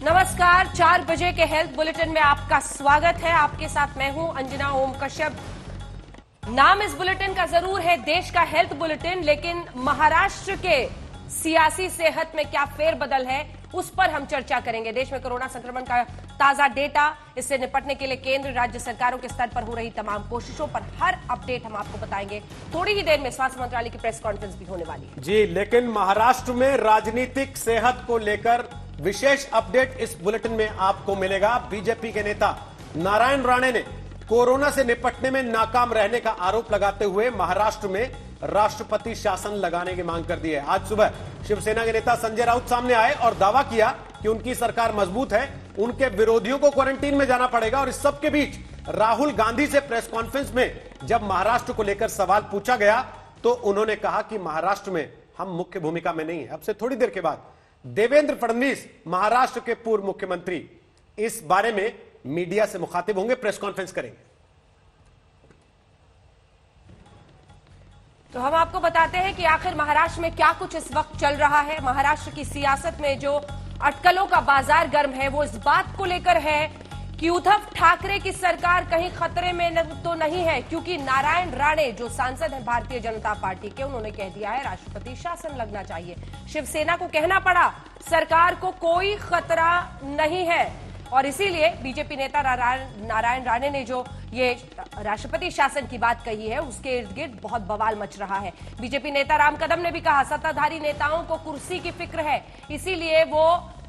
नमस्कार, 4 बजे के हेल्थ बुलेटिन में आपका स्वागत है। आपके साथ मैं हूं अंजना ओम कश्यप। नाम इस बुलेटिन का जरूर है देश का हेल्थ बुलेटिन, लेकिन महाराष्ट्र के सियासी सेहत में क्या फेरबदल है उस पर हम चर्चा करेंगे। देश में कोरोना संक्रमण का ताजा डेटा, इससे निपटने के लिए केंद्र राज्य सरकारों के स्तर पर हो रही तमाम कोशिशों पर हर अपडेट हम आपको बताएंगे। थोड़ी ही देर में स्वास्थ्य मंत्रालय की प्रेस कॉन्फ्रेंस भी होने वाली है। जी, लेकिन महाराष्ट्र में राजनीतिक सेहत को लेकर विशेष अपडेट इस बुलेटिन में आपको मिलेगा। बीजेपी के नेता नारायण राणे ने कोरोना से निपटने में नाकाम रहने का आरोप लगाते हुए महाराष्ट्र में राष्ट्रपति शासन लगाने की मांग कर दी है। आज सुबह शिवसेना के नेता संजय राउत सामने आए और दावा किया कि उनकी सरकार मजबूत है, उनके विरोधियों को क्वारंटीन में जाना पड़ेगा। और इस सब के बीच राहुल गांधी से प्रेस कॉन्फ्रेंस में जब महाराष्ट्र को लेकर सवाल पूछा गया तो उन्होंने कहा कि महाराष्ट्र में हम मुख्य भूमिका में नहीं है। अब से थोड़ी देर के बाद देवेंद्र फडणवीस, महाराष्ट्र के पूर्व मुख्यमंत्री, इस बारे में मीडिया से मुखातिब होंगे, प्रेस कॉन्फ्रेंस करेंगे। तो हम आपको बताते हैं कि आखिर महाराष्ट्र में क्या कुछ इस वक्त चल रहा है। महाराष्ट्र की सियासत में जो अटकलों का बाजार गर्म है वो इस बात को लेकर है कि उद्धव ठाकरे की सरकार कहीं खतरे में तो नहीं है, क्योंकि नारायण राणे जो सांसद हैं भारतीय जनता पार्टी के, उन्होंने कह दिया है राष्ट्रपति शासन लगना चाहिए। शिवसेना को कहना पड़ा सरकार को कोई खतरा नहीं है, और इसीलिए बीजेपी नेता नारायण राणे ने जो ये राष्ट्रपति शासन की बात कही है उसके इर्द गिर्द बहुत बवाल मच रहा है। बीजेपी नेता राम कदम ने भी कहा सत्ताधारी नेताओं को कुर्सी की फिक्र है, इसीलिए वो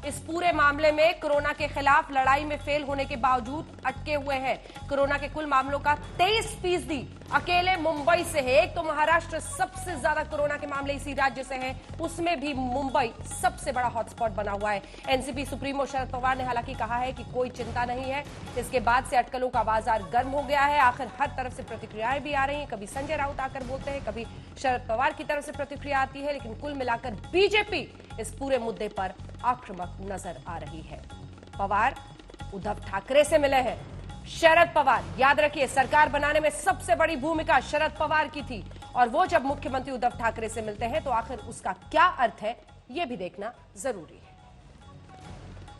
इस पूरे मामले में कोरोना के खिलाफ लड़ाई में फेल होने के बावजूद अटके हुए हैं। कोरोना के कुल मामलों का 23% अकेले मुंबई से है। एक तो महाराष्ट्र सबसे ज्यादा कोरोना के मामले इसी राज्य से हैं, उसमें भी मुंबई सबसे बड़ा हॉटस्पॉट बना हुआ है। एनसीपी सुप्रीमो शरद पवार ने हालांकि कहा है कि कोई चिंता नहीं है। इसके बाद से अटकलों का बाजार गर्म हो गया है। आखिर हर तरफ से प्रतिक्रियाएं भी आ रही हैं, कभी संजय राउत आकर बोलते हैं, कभी शरद पवार की तरफ से प्रतिक्रिया आती है, लेकिन कुल मिलाकर बीजेपी इस पूरे मुद्दे पर आक्रामक नजर आ रही है। पवार उद्धव ठाकरे से मिले हैं। शरद पवार, याद रखिए सरकार बनाने में सबसे बड़ी भूमिका शरद पवार की थी, और वो जब मुख्यमंत्री उद्धव ठाकरे से मिलते हैं तो आखिर उसका क्या अर्थ है यह भी देखना जरूरी है।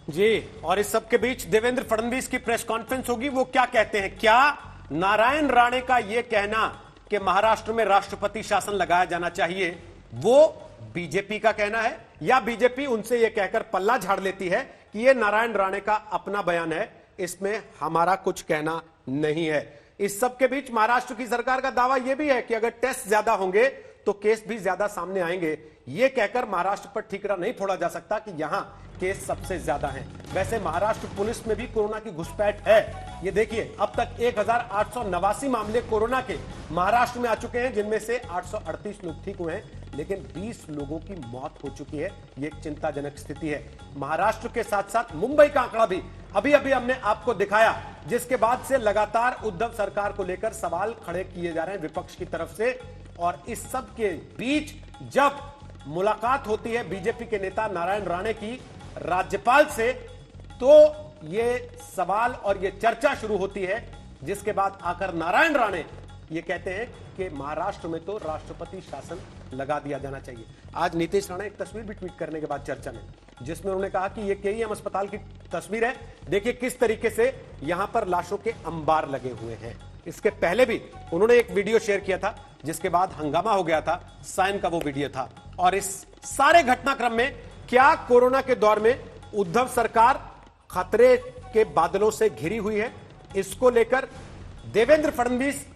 जी, और इस सब के बीच देवेंद्र फडणवीस की प्रेस कॉन्फ्रेंस होगी। वो क्या कहते हैं? क्या नारायण राणे का यह कहना कि महाराष्ट्र में राष्ट्रपति शासन लगाया जाना चाहिए वो बीजेपी का कहना है, या बीजेपी उनसे यह कहकर पल्ला झाड़ लेती है कि यह नारायण राणे का अपना बयान है, इसमें हमारा कुछ कहना नहीं है? इस सब के बीच महाराष्ट्र की सरकार का दावा यह भी है कि अगर टेस्ट ज्यादा होंगे तो केस भी ज्यादा सामने आएंगे। यह कहकर महाराष्ट्र पर ठीकरा नहीं फोड़ा जा सकता कि यहां केस सबसे ज्यादा हैं। वैसे महाराष्ट्र पुलिस में भी कोरोना की घुसपैठ है। ये देखिए, अब तक 1889 मामले कोरोना के महाराष्ट्र में आ चुके हैं, जिनमें से 838 लोग ठीक हुए हैं, लेकिन 20 लोगों की मौत हो चुकी है। ये एक चिंताजनक स्थिति है। महाराष्ट्र के साथ साथ मुंबई का आंकड़ा भी अभी अभी हमने आपको दिखाया, जिसके बाद से लगातार उद्धव सरकार को लेकर सवाल खड़े किए जा रहे हैं विपक्ष की तरफ से। और इस सब के बीच जब मुलाकात होती है बीजेपी के नेता नारायण राणे की राज्यपाल से, तो ये सवाल और ये चर्चा शुरू होती है, जिसके बाद आकर नारायण राणे ये कहते हैं कि महाराष्ट्र में तो राष्ट्रपति शासन लगा दिया जाना चाहिए। आज नीतीश राणे एक तस्वीर भी ट्वीट करने के बाद चर्चा में, जिसमें उन्होंने कहा कि ये केईएम अस्पताल की तस्वीर है, देखिए किस तरीके से यहां पर लाशों के अंबार लगे हुए हैं। इसके पहले भी उन्होंने एक वीडियो शेयर किया था, जिसके बाद हंगामा हो गया था। साइन का वो वीडियो था। और इस सारे घटनाक्रम में क्या कोरोना के दौर में उद्धव सरकार खतरे के बादलों से घिरी हुई है, इसको लेकर देवेंद्र फडणवीस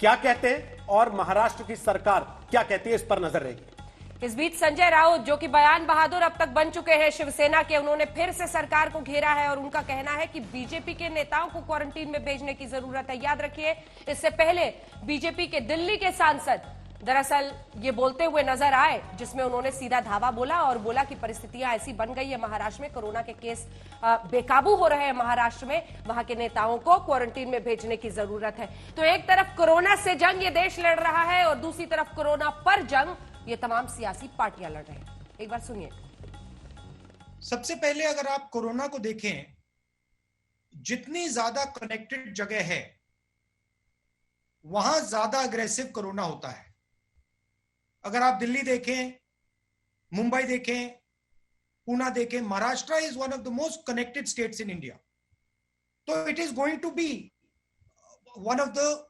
क्या कहते हैं और महाराष्ट्र की सरकार क्या कहती है, इस पर नजर रहेगी। इस बीच संजय राउत, जो कि बयान बहादुर अब तक बन चुके हैं शिवसेना के, उन्होंने फिर से सरकार को घेरा है और उनका कहना है कि बीजेपी के नेताओं को क्वारंटीन में भेजने की जरूरत है। याद रखिए, इससे पहले बीजेपी के दिल्ली के सांसद दरअसल ये बोलते हुए नजर आए, जिसमें उन्होंने सीधा धावा बोला और बोला कि परिस्थितियां ऐसी बन गई है महाराष्ट्र में, कोरोना के केस बेकाबू हो रहे हैं महाराष्ट्र में, वहां के नेताओं को क्वारंटीन में भेजने की जरूरत है। तो एक तरफ कोरोना से जंग ये देश लड़ रहा है और दूसरी तरफ कोरोना पर जंग ये तमाम सियासी पार्टियां लड़ रहे हैं। एक बार सुनिए। सबसे पहले अगर आप कोरोना को देखें, जितनी ज्यादा कनेक्टेड जगह है वहां ज्यादा अग्रेसिव कोरोना होता है। अगर आप दिल्ली देखें, मुंबई देखें, पूना देखें, Maharashtra is one of the most connected states in India. तो it is going to be one of the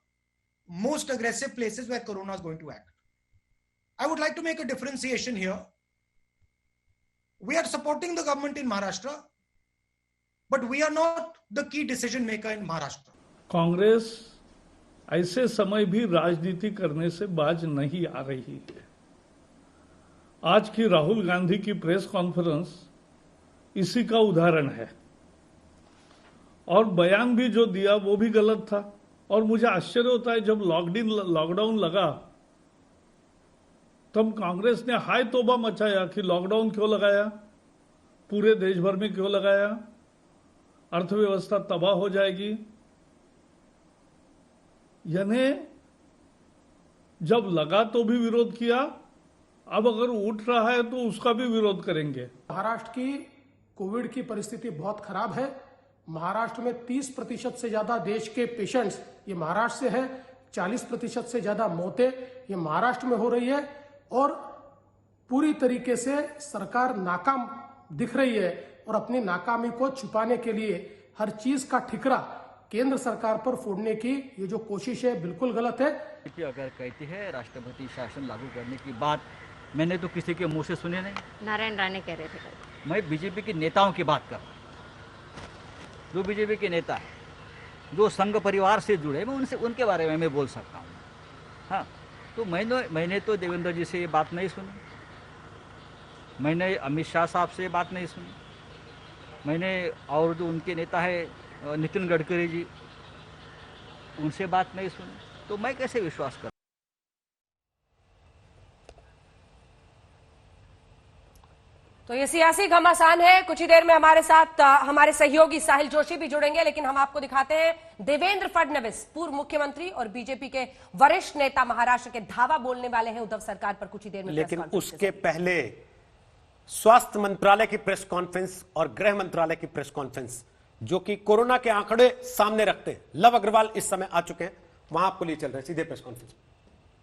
most aggressive places where corona is going to act. I would like to make a differentiation here. We are supporting the government in Maharashtra, but we are not the key decision maker in Maharashtra. Congress ऐसे समय भी राजनीति करने से बाज नहीं आ रही है. आज की राहुल गांधी की प्रेस कॉन्फ्रेंस इसी का उदाहरण है. और बयान भी जो दिया वो भी गलत था. और मुझे आश्चर्य होता है, जब लॉकडाउन लगा तब कांग्रेस ने हाय तौबा मचाया कि लॉकडाउन क्यों लगाया, पूरे देश भर में क्यों लगाया, अर्थव्यवस्था तबाह हो जाएगी. यानी जब लगा तो भी विरोध किया, अब अगर उठ रहा है तो उसका भी विरोध करेंगे. महाराष्ट्र की कोविड की परिस्थिति बहुत खराब है. महाराष्ट्र में 30% से ज्यादा देश के पेशेंट्स ये महाराष्ट्र से हैं. 40% से ज्यादा मौतें ये महाराष्ट्र में हो रही है. और पूरी तरीके से सरकार नाकाम दिख रही है और अपनी नाकामी को छुपाने के लिए हर चीज का ठिकरा केंद्र सरकार पर फोड़ने की ये जो कोशिश है बिल्कुल गलत है. अगर कहती है राष्ट्रपति शासन लागू करने की बात, मैंने तो किसी के मुंह से सुने नहीं. नारायण राणे कह रहे थे. मैं बीजेपी के नेताओं की बात कर रहा हूँ. जो बीजेपी के नेता है, जो संघ परिवार से जुड़े, मैं उनके बारे में मैं बोल सकता हूँ. हाँ, तो मैंने तो देवेंद्र जी से ये बात नहीं सुनी. मैंने अमित शाह साहब से ये बात नहीं सुनी. मैंने और जो उनके नेता है नितिन गडकरी जी, उनसे बात नहीं सुनी. तो मैं कैसे विश्वास करूँ? तो ये सियासी घमासान है. कुछ ही देर में हमारे साथ हमारे सहयोगी साहिल जोशी भी जुड़ेंगे, लेकिन हम आपको दिखाते हैं देवेंद्र फडणवीस, पूर्व मुख्यमंत्री और बीजेपी के वरिष्ठ नेता, महाराष्ट्र के धावा बोलने वाले हैं उद्धव सरकार पर कुछ ही देर में. लेकिन उसके पहले स्वास्थ्य मंत्रालय की प्रेस कॉन्फ्रेंस और गृह मंत्रालय की प्रेस कॉन्फ्रेंस, जो कि कोरोना के आंकड़े सामने रखते, लव अग्रवाल इस समय आ चुके हैं, वहां आपको लिए चल रहे हैं सीधे प्रेस कॉन्फ्रेंस.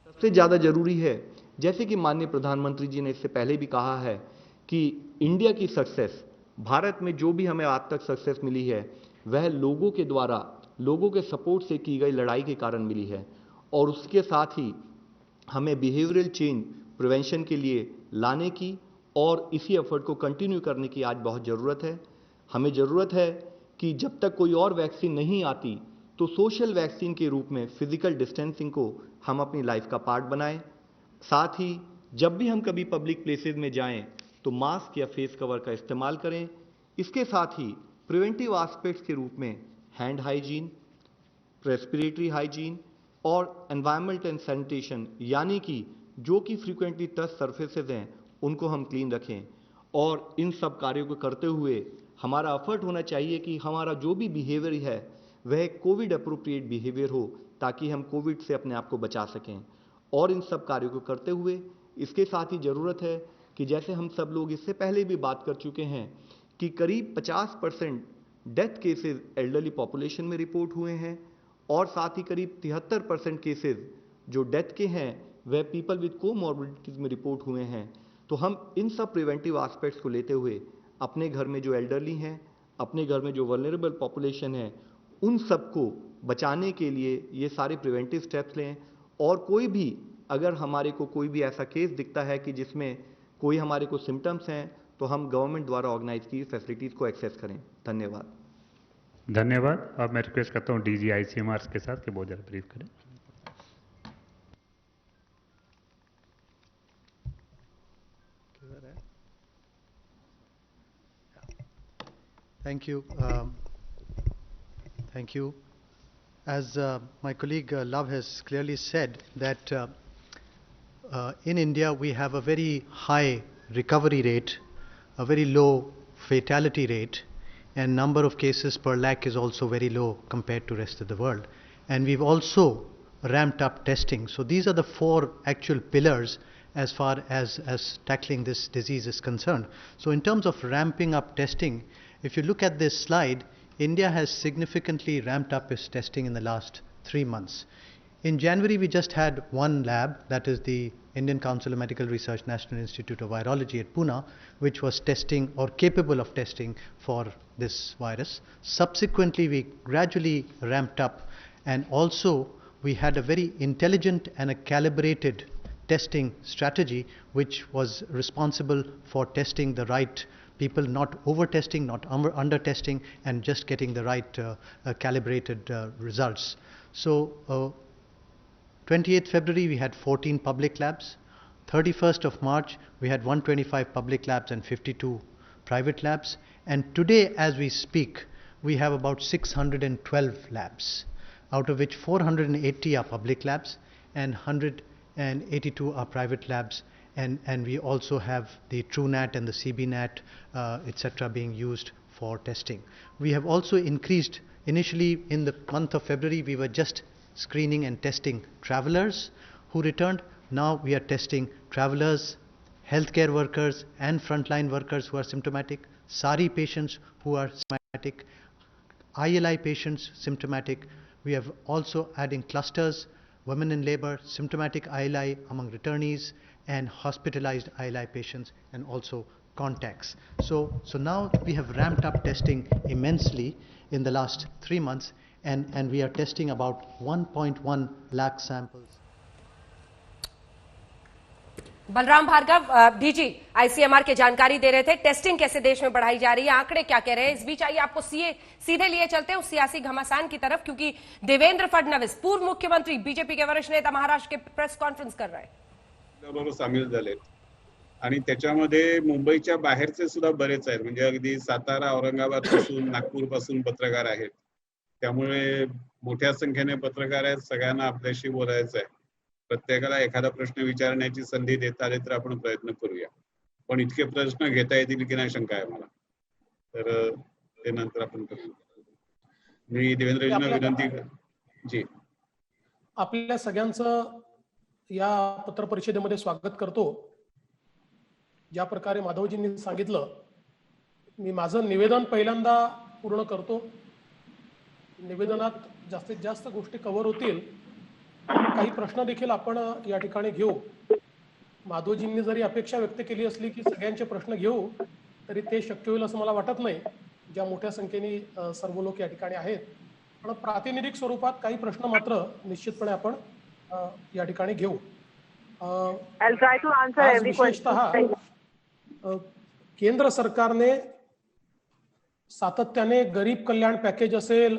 सबसे ज्यादा जरूरी है, जैसे कि माननीय प्रधानमंत्री जी ने इससे पहले भी कहा है कि इंडिया की सक्सेस, भारत में जो भी हमें आज तक सक्सेस मिली है वह लोगों के द्वारा, लोगों के सपोर्ट से की गई लड़ाई के कारण मिली है. और उसके साथ ही हमें बिहेवियरल चेंज प्रिवेंशन के लिए लाने की और इसी एफर्ट को कंटिन्यू करने की आज बहुत ज़रूरत है. हमें ज़रूरत है कि जब तक कोई और वैक्सीन नहीं आती तो सोशल वैक्सीन के रूप में फिजिकल डिस्टेंसिंग को हम अपनी लाइफ का पार्ट बनाएं. साथ ही जब भी हम कभी पब्लिक प्लेसेस में जाएं तो मास्क या फेस कवर का इस्तेमाल करें. इसके साथ ही प्रिवेंटिव एस्पेक्ट्स के रूप में हैंड हाइजीन, रेस्पिरेटरी हाइजीन और एनवायरनमेंट एंड सैनिटेशन, यानी कि जो कि फ्रीक्वेंटली टच सर्फेसेज हैं उनको हम क्लीन रखें. और इन सब कार्यों को करते हुए हमारा एफर्ट होना चाहिए कि हमारा जो भी बिहेवियर है वह कोविड अप्रोप्रिएट बिहेवियर हो, ताकि हम कोविड से अपने आप को बचा सकें. और इन सब कार्यों को करते हुए इसके साथ ही ज़रूरत है कि जैसे हम सब लोग इससे पहले भी बात कर चुके हैं कि करीब 50% डेथ केसेस एल्डरली पॉपुलेशन में रिपोर्ट हुए हैं और साथ ही करीब 73% केसेस जो डेथ के हैं वह पीपल विद कोमॉर्बिडिटीज में रिपोर्ट हुए हैं. तो हम इन सब प्रिवेंटिव एस्पेक्ट्स को लेते हुए अपने घर में जो एल्डरली हैं, अपने घर में जो वल्नरेबल पॉपुलेशन है, उन सबको बचाने के लिए ये सारे प्रिवेंटिव स्टेप्स लें. और कोई भी अगर हमारे को कोई भी ऐसा केस दिखता है कि जिसमें कोई हमारे को सिम्टम्स हैं तो हम गवर्नमेंट द्वारा ऑर्गेनाइज की फैसिलिटीज़ को एक्सेस करें. धन्यवाद. धन्यवाद. अब मैं रिक्वेस्ट करता हूँ डीजी आईसीएमआर के साथ कि बहुत ज़्यादा ब्रीफ करें. Thank you. Thank you. As my colleague Love has clearly said that in India we have a very high recovery rate, a very low fatality rate, and number of cases per lakh is also very low compared to rest of the world. And we've also ramped up testing. So these are the four actual pillars as far as tackling this disease is concerned. So in terms of ramping up testing, if you look at this slide, India has significantly ramped up its testing in the last 3 months. In January, we just had one lab, that is the Indian Council of Medical Research National Institute of Virology at Pune, which was testing or capable of testing for this virus. Subsequently, we gradually ramped up, and also we had a very intelligent and a calibrated testing strategy which was responsible for testing the right people, not over testing, not under testing, and just getting the right calibrated results. So 28th February we had 14 public labs. 31st of March we had 125 public labs and 52 private labs. And today as we speak we have about 612 labs, out of which 480 are public labs and 182 are private labs. And we also have the TrueNat and the CBNat, etc. being used for testing. We have also increased, initially in the month of February, we were just screening and testing travelers who returned. Now we are testing travelers, healthcare workers and frontline workers who are symptomatic, SARI patients who are symptomatic, ILI patients symptomatic. We have also adding clusters, women in labor, symptomatic ILI among returnees, and hospitalized ILI patients, and also contacts. So now we have ramped up testing immensely in the last 3 months, and we are testing about 1.1 lakh samples. Balram Bhargava, DG ICMR के जानकारी दे रहे थे testing कैसे देश में बढ़ाई जा रही है, आंकड़े क्या कह रहे हैं। इस बीच आइए आपको सीधे लिए चलते हैं उस सियासी घमासान की तरफ, क्योंकि देवेंद्र फडणवीस पूर्व मुख्यमंत्री बीजेपी के वरिष्ठ नेता महाराष्ट्र के प्रेस कॉन्फ्रेंस कर रहे हैं, बरोबर सामील झालेत आणि त्याच्यामध्ये मुंबईच्या बाहेरचे सुद्धा बरेच आहेत, म्हणजे अगदी सातारा, औरंगाबाद पासून नागपूर पासून पत्रकार आहेत. त्यामुळे मोठ्या संख्येने पत्रकार आहेत. सगळ्यांना आपल्याशी बोलायचं आहे. प्रत्येकाला एखादा प्रश्न विचारण्याची संधी देता आली तर आपण प्रयत्न करूया, पण इतके प्रश्न घेता येतील की नाही शंका आहे मला, तर ते नंतर आपण करू. मी देवेंद्रजींना विनंती जी आपल्या सगळ्यांचं या पत्रपरिषदेमध्ये स्वागत करतो. ज्या प्रकारे माधवजींनी सांगितलं, मी माझं निवेदन पहिल्यांदा पूर्ण करतो. निवेदनात जास्तीत जास्त गोष्टी कव्हर होतील. काही प्रश्न देखील आपण या ठिकाणी घेऊ. माधवजींनी जरी अपेक्षा व्यक्त केली असली की सगळ्यांचे प्रश्न घेऊ, तरी ते शक्य होईल असं मला वाटत नाही, ज्या मोठ्या संख्येने सर्व लोक या ठिकाणी आहेत. पण प्रातिनिधिक स्वरूपात काही प्रश्न मात्र निश्चितपणे आपण या ठिकाणी घेऊ. विशेषतः केंद्र सरकारने सातत्याने गरीब कल्याण पॅकेज असेल,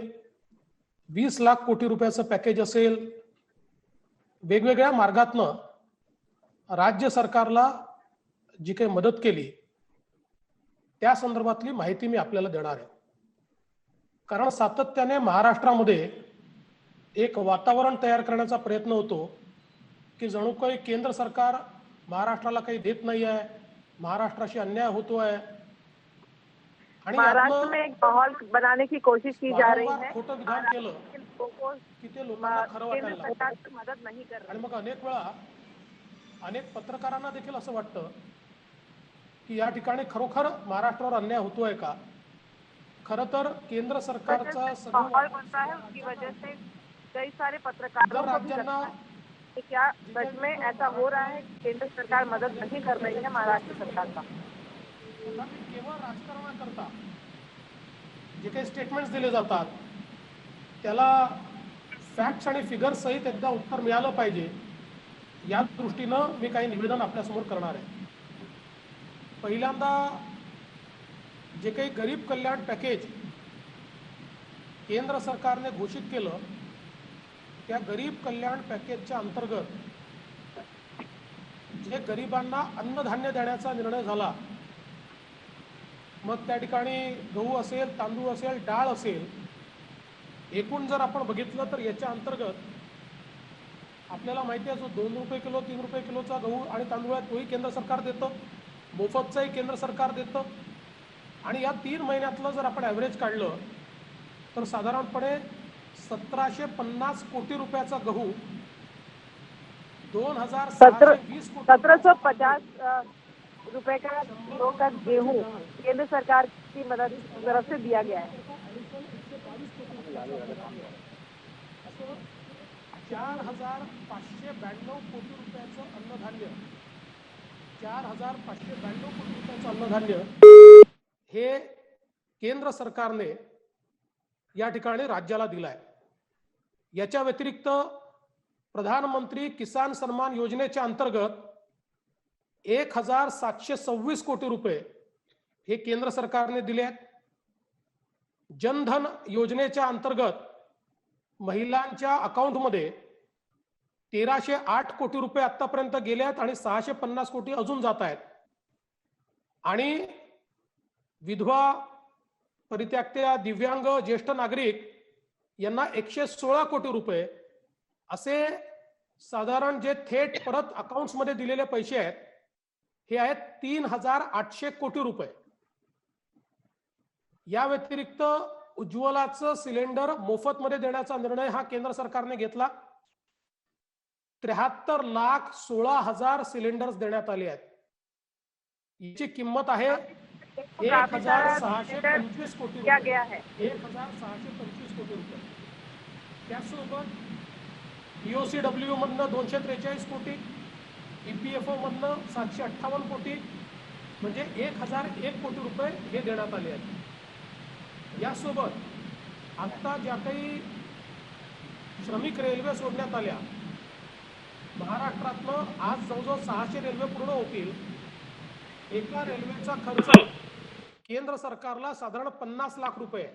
20 लाख कोटी रुपयाचं पॅकेज असेल, वेगवेगळ्या मार्गातनं राज्य सरकारला जी काही मदत केली त्या संदर्भातली माहिती मी आपल्याला देणार आहे. कारण सातत्याने महाराष्ट्रामध्ये एक वातावरण तयार करण्याचा प्रयत्न होतो की जणू काही केंद्र सरकार महाराष्ट्राला काही देत नाही आहे, महाराष्ट्राशी अन्याय होतोय आणि महाराष्ट्र में एक माहौल बनाने की कोशिश की जा रही है. खोटं विधान केलं की ते लोकांना खरं वाटायला लागतं. मदत नाही करत. आणि मग अनेक वेळा अनेक पत्रकारांना देखील असं वाटतं की या ठिकाणी खरोखर महाराष्ट्रावर अन्याय होतोय का. खरं तर केंद्र सरकारचा माहौल बनता है, उसकी वजह से कई सारे पत्रकारों को भी लगता है कि क्या सच में ऐसा हो रहा है, केंद्र सरकार मदद नहीं कर रही है महाराष्ट्र सरकार का. केवळ राजकारणाकरता जे काही स्टेटमेंट्स दिले जातात त्याला फॅक्ट्स आणि फिगर्स सहित एकदा उत्तर मिळालं पाहिजे, या दृष्टीनं मी काही निवेदन आपल्यासमोर करणार आहे. पहिल्यांदा जे काही गरीब कल्याण पॅकेज केंद्र सरकारने घोषित केलं, त्या गरीब कल्याण पॅकेजच्या अंतर्गत जे गरिबांना अन्नधान्य देण्याचा निर्णय झाला, मग त्या ठिकाणी गहू असेल, तांदूळ असेल, डाळ असेल, एकूण जर आपण बघितलं तर याच्या अंतर्गत आपल्याला माहिती आहे जो 2 रुपये किलो 3 रुपये किलोचा गहू आणि तांदूळ आहे तोही केंद्र सरकार देतं, मोफतचाही केंद्र सरकार देतं. आणि या 3 महिन्यातलं जर आपण ॲव्हरेज काढलं तर साधारणपणे 1750 कोटी रुपयाचा गहू, 1750 रुपए का किलो का गेहूं केंद्र सरकार की मदद तरफ से दिया गया है. 4,592 कोटी रुपयाचं अन्नधान्य 4,592 कोटी रुपयाचं अन्नधान्य हे केंद्र सरकारने या ठिकाणी राज्याला दिलाय. याच्या व्यतिरिक्त प्रधानमंत्री किसान सन्मान योजनेच्या अंतर्गत 1,726 कोटी रुपये हे केंद्र सरकारने दिले आहेत. जनधन योजनेच्या अंतर्गत महिलांच्या अकाउंटमध्ये 1,308 कोटी रुपये आतापर्यंत गेले आहेत आणि 650 कोटी अजून जात आहेत. आणि विधवा, परित्यक्त्या, दिव्यांग, ज्येष्ठ नागरिक यांना 116 कोटी रुपये असे साधारण जे थेट परत अकाउंट्समध्ये दिलेले पैसे आहेत हे आहेत 3,800 कोटी रुपये. या व्यतिरिक्त उज्ज्वलाचं सिलेंडर मोफतमध्ये देण्याचा निर्णय हा केंद्र सरकारने घेतला. 73,16,000 सिलेंडर्स देण्यात आले आहेत. याची किंमत आहे 1,625 कोटी रुपये. 1,625 कोटी रुपये. त्यासोबत EOCW मधनं 243 कोटी, EPFO मधनं 758 कोटी, म्हणजे 1,001 कोटी रुपये हे देण्यात आले आहेत. यासोबत आता ज्या काही श्रमिक रेल्वे सोडण्यात आल्या, महाराष्ट्रातनं आज जवळजवळ 600 रेल्वे पूर्ण होतील. एका रेल्वेचा खर्च केंद्र सरकारला साधारण 50 लाख रुपये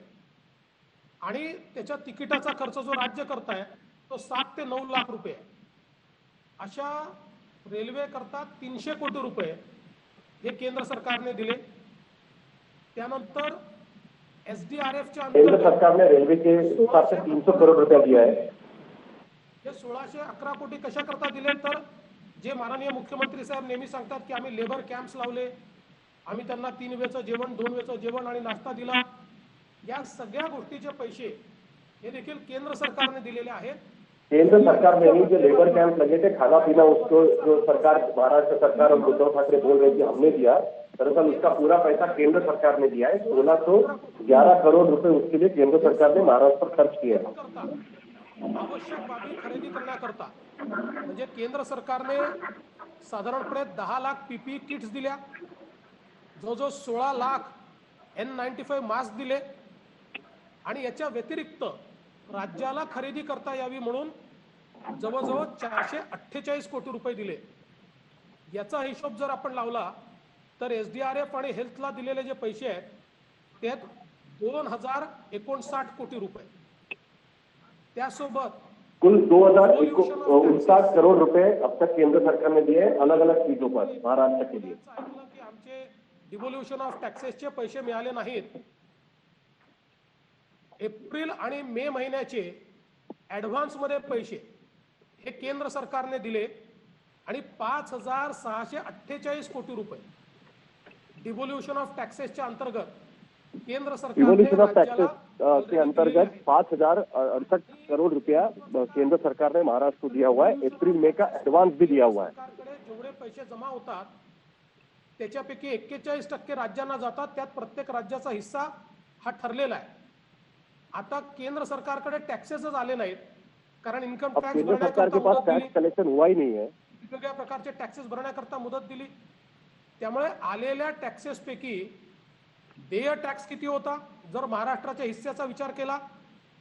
आणि त्याच्या तिकिटाचा खर्च जो राज्य करताय तो 7 ते 9 लाख रुपये. अशा रेल्वे करता 300 कोटी रुपये हे केंद्र सरकारने दिले. त्यानंतर SDRFच्या केंद्र सरकार ने रेलवे के हिसाब से 300 करोड़ रुपया दिया है. हे 1611 कोटी कशा करता दिले तर जे माननीय मुख्यमंत्री साहेब नेहमी सांगतात की आम्ही लेबर कॅम्प्स लावले, आम्ही त्यांना 3 वेळचं जेवण, 2 वेळचं जेवण आणि नाश्ता दिला. या सगळ्या गोष्टीचे पैसे हे देखील केंद्र सरकारने दिलेले आहेत. केंद्र सरकार ने ही जो लेबर कैंप लगे थे, खाना पीना, उसको जो सरकार, महाराष्ट्र सरकार और उद्धव ठाकरे बोल रहे थे हमने दिया, दरअसल उसका पूरा पैसा केंद्र सरकार ने दिया है. 1611 करोड़ रुपए उसके लिए केंद्र सरकार ने महाराष्ट्र पर खर्च किए हैं. आवश्यक बाबी खरेदी करण्याकरता म्हणजे केंद्र सरकारने साधारणपणे 10 लाख PPE किट्स दिल्या, जवळजवळ 16 लाख N95 मास्क दिले आणि याच्या व्यतिरिक्त राज्याला खरेदी करता यावी म्हणून जवळजवळ 448 कोटी रुपये दिले. याचा हिशोब जर आपण लावला तर SDRF आणि हेल्थला दिलेले जे पैसे आहेत त्यात 2,059 कोटी रुपये. त्यासोबत कुल 2,059 करोड़ रुपए अब तक केंद्र सरकार ने दिए अलग अलग चीजों पर महाराष्ट्र के लिए. की आमचे डिव्होल्युशन ऑफ टॅक्सेसचे पैसे मिळाले नाहीत. एप्रिल आणि मे महिन्याचे ऍडव्हान्स मध्ये पैसे हे केंद्र सरकारने दिले आणि 5,648 कोटी रुपये डिव्होल्युशन ऑफ टॅक्सेसच्या अंतर्गत केंद्र सरकारने डिवोल्यूशन ऑफ टैक्सेस के अंतर्गत 5,068 करोड़ रुपया केंद्र सरकार ने महाराष्ट्र को दिया हुआ है. अप्रैल मई का एडवांस भी दिया हुआ है. जेवढे पैसे जमा होतात त्याच्यापैकी 41% राज्यांना जातात. त्यात प्रत्येक राज्याचा हिस्सा हा ठरलेला आहे. आता केंद्र सरकारकडे टॅक्सेसच आले नाहीत कारण इन्कम टॅक्स केंद्र सरकार के पास टैक्स कलेक्शन हुआ ही नहीं है. वेगवेगळ्या प्रकारचे टॅक्सेस भरण्याकरता मुदत दिली. त्यामुळे आलेल्या टॅक्सेस पैकी देय टॅक्स किती होता जर महाराष्ट्राच्या हिस्स्याचा विचार केला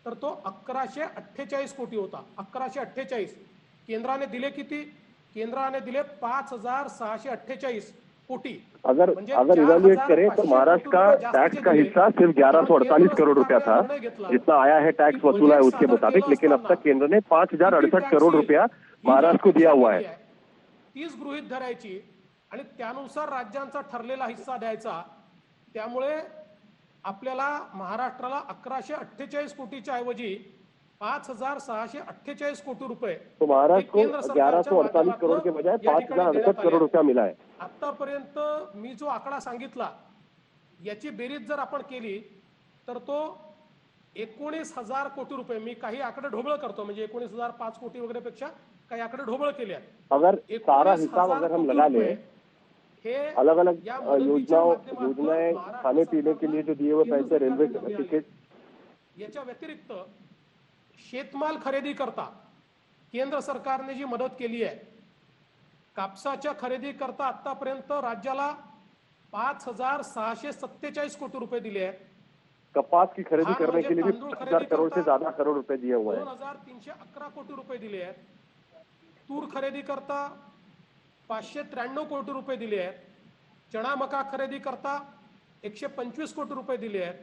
तर तो 1,148 कोटी होता. 1,148. केंद्राने दिले किती? केंद्राने दिले 5,648 कोटी. अगर इवेल्युएट करें तो महाराष्ट्र का टैक्स का हिस्सा सिर्फ 1,148 करोड़ रुपया था जितना आया है टैक्स वसूला है उसके मुताबिक. लेकिन अब तक केंद्र ने 5,068 करोड़ रुपया महाराष्ट्र को दिया हुआ है. 30 गृहीत धरायची आणि त्यानुसार राज्यांचा ठरलेला हिस्सा द्यायचा. त्यामुळे आपल्याला महाराष्ट्राला 1,148 कोटीच्या ऐवजी 5,648 कोटी रुपये तो महाराष्ट्र को 1,148 करोड़ के बजाय 5,068 करोड़ रुपया मिला है. आतापर्यंत मी जो आकडा सांगितला याची बेरीज जर आपण केली तर तो 19,000 कोटी रुपये. मी काही आकडे ढोबळ करतो म्हणजे 19,005 कोटी वगैरे पेक्षा काही आकडे ढोबळ केले आहेत. अगर सारा हिसाब अगर हम लगा ले, अलग अलग योजनाएं, खाने पीने के लिए जो दिए हुए पैसे, रेलवे टिकट, याच्या व्यतिरिक्त शेतमाल खरेदी करता केंद्र सरकारने जी मदत केली आहे, कापसाच्या खरेदी करता आतापर्यंत राज्याला 5,647 कोटी रुपये दिले आहेत. कपास की खरीदी करने के लिए भी 5,000 करोड़ से ज्यादा करोड़ रुपए दिए हुए हैं. 2,311 कोटी रुपये दिले आहेत. तूर खरेदी करता 593 कोटी रुपये दिले आहेत. चणा मका खरेदी करता 125 कोटी रुपये दिले आहेत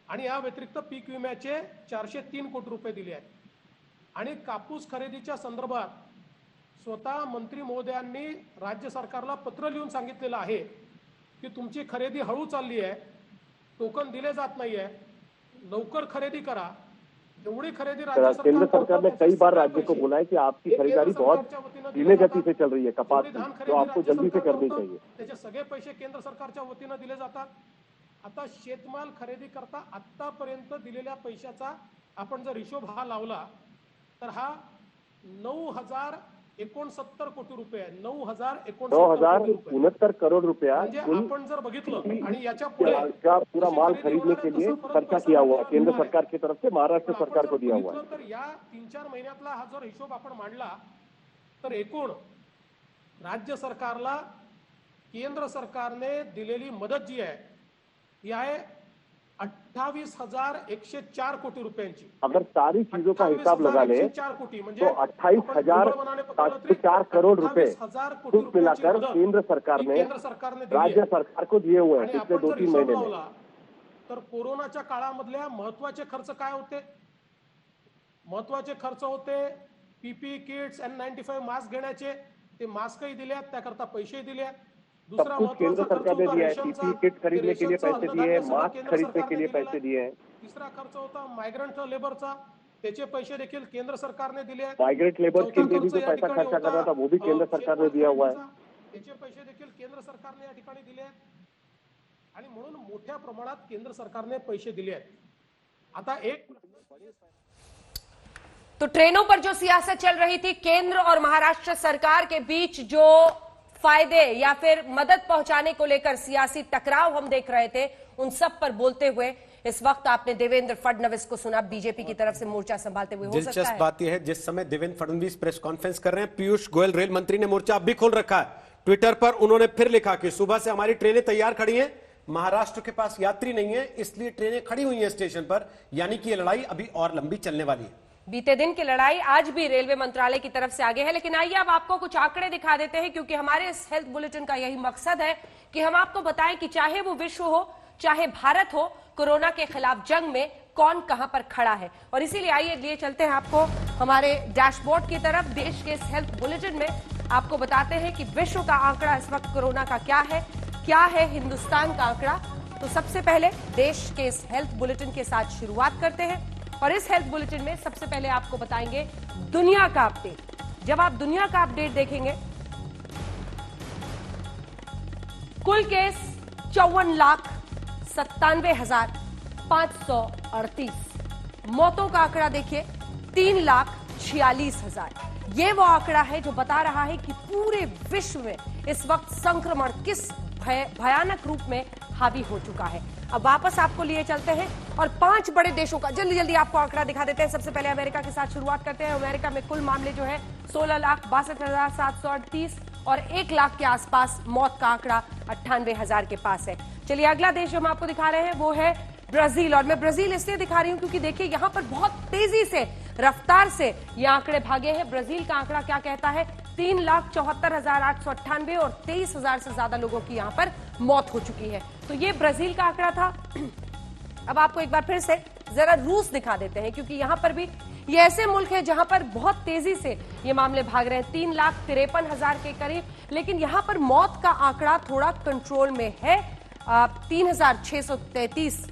आणि या व्यतिरिक्त पीक विम्याचे 403 कोटी रुपये दिले आहेत. आणि कापूस खरेदीच्या संदर्भात स्वतः मंत्री महोदयांनी राज्य सरकारला पत्र लिहून सांगितलेलं आहे की तुमची खरेदी हळू चालली आहे, टोकन दिले जात नाहीये, लवकर खरेदी करा. एवढी खरेदी राज्य केंद्र सरकार ने कई बार राज्य को बोला है कि आपकी खरीदारी बहुत धीमे गति से चल रही है कपास की, जो आपको जल्दी से करनी चाहिए. त्याचे सगळे पैसे केंद्र सरकारच्या वतीनं दिले जातात. आता शेतमाल खरेदी करता आतापर्यंत दिलेल्या पैशाचा आपण जर हिशोब हा लावला तर हा 9,069 कोटी रुपये आहे. 9,069 करोड़ रुपया आपण जर बघितलं आणि याच्या पुढे पूरा माल खरीदने के लिए खर्चा किया हुआ केंद्र सरकार की तरफ से महाराष्ट्र सरकार को दिया हुआ है. तर या 3-4 महिन्यातला हा जर हिशोब आपण मांडला तर एकूण राज्य सरकारला केंद्र सरकारने दिलेली मदत जी आहे ती आहे 28,104 कोटी रुपयांची. अगर सारी चीजों का हिसाब लगा ले 4 कोटी म्हणजे तो 28,704 करोड़ रुपए कुल मिलाकर केंद्र सरकार ने राज्य सरकार को दिए हुए हैं पिछले 2-3 महीने में. तर कोरोनाच्या काळामधल्या महत्वाचे खर्च काय होते? महत्वाचे खर्च होते पीपी किट्स N95 मास्क घेण्याचे. ते मास्कही दिले, त्याकरता पैसे दिले. सब कुछ केंद्र सरकार ने दिया है. पीपी किट खरीदने के लिए पैसे दिए, मास्क खरीदने के लिए पैसे दिए हैं. तिसरा खर्च होता मायग्रेंट लेबरचा, त्याचे पैसे देखील केंद्र सरकारने दिले आहेत. माइग्रेंट लेबर के लिए भी जो पैसा खर्चा करना था वो भी केंद्र सरकार ने दिया हुआ है. त्याचे पैसे देखील केंद्र सरकारने या ठिकाणी दिले आहेत आणि म्हणून मोठ्या प्रमाणात केंद्र सरकारने पैसे दिले आहेत. आता एक तो ट्रेनों पर जो सियासत चल रही थी, केंद्र और महाराष्ट्र सरकार के बीच जो फायदे या फिर मदद पहुंचाने को लेकर सियासी टकराव हम देख रहे थे, उन सब पर बोलते हुए इस वक्त आपने देवेंद्र फडणवीस को सुना बीजेपी की तरफ से मोर्चा संभालते हुए. दिलचस्प बात यह है जिस समय देवेंद्र फडणवीस प्रेस कॉन्फ्रेंस कर रहे हैं, पीयूष गोयल रेल मंत्री ने मोर्चा अब भी खोल रखा है. ट्विटर पर उन्होंने फिर लिखा कि सुबह से हमारी ट्रेनें तैयार खड़ी हैं, महाराष्ट्र के पास यात्री नहीं है, इसलिए ट्रेनें खड़ी हुई हैं स्टेशन पर, यानी कि ये लड़ाई अभी और लंबी चलने वाली है. बीते दिन की लड़ाई आज भी रेलवे मंत्रालय की तरफ से आगे है. लेकिन आइए अब आपको कुछ आंकड़े दिखा देते हैं, क्योंकि हमारे इस हेल्थ बुलेटिन का यही मकसद है कि हम आपको बताएं कि चाहे वो विश्व हो चाहे भारत हो, कोरोना के खिलाफ जंग में कौन कहां पर खड़ा है. और इसीलिए आइए लिए चलते हैं आपको हमारे डैशबोर्ड की तरफ. देश के इस हेल्थ बुलेटिन में आपको बताते हैं कि विश्व का आंकड़ा इस वक्त कोरोना का क्या है हिंदुस्तान का आंकड़ा. तो सबसे पहले देश के इस हेल्थ बुलेटिन के साथ शुरुआत करते हैं और इस हेल्थ बुलेटिन में सबसे पहले आपको बताएंगे दुनिया का अपडेट. जब आप दुनिया का अपडेट देखेंगे, कुल केस 54,97,538. मौतों का आंकड़ा देखिए 3,46,000. ये वो आंकड़ा है जो बता रहा है कि पूरे विश्व में इस वक्त संक्रमण किस भयानक रूप में हावी हो चुका है. अब वापस आपको लिए चलते हैं और 5 बड़े देशों का जल्दी जल्दी आपको आंकड़ा दिखा देते हैं. सबसे पहले अमेरिका के साथ शुरुआत करते हैं. अमेरिका में कुल मामले जो है 16,62,738 और 1 लाख के आसपास मौत का आंकड़ा 98,000 के पास है. चलिए अगला देश जो हम आपको दिखा रहे हैं वो है ब्राजील. और मैं ब्राजील इसलिए दिखा रही हूं क्योंकि देखिए यहां पर बहुत तेजी से रफ्तार से ये आंकड़े भागे हैं. ब्राजील का आंकड़ा क्या कहता है? 3,74,898 और 23,000 से ज्यादा लोगों की यहां पर मौत हो चुकी है. तो ये ब्राजील का आंकड़ा था. अब आपको एक बार फिर से जरा रूस दिखा देते हैं, क्योंकि यहां पर भी ये ऐसे मुल्क है जहां पर बहुत तेजी से ये मामले भाग रहे हैं. 3,53,000 के करीब. लेकिन यहां पर मौत का आंकड़ा थोड़ा कंट्रोल में है. 3,633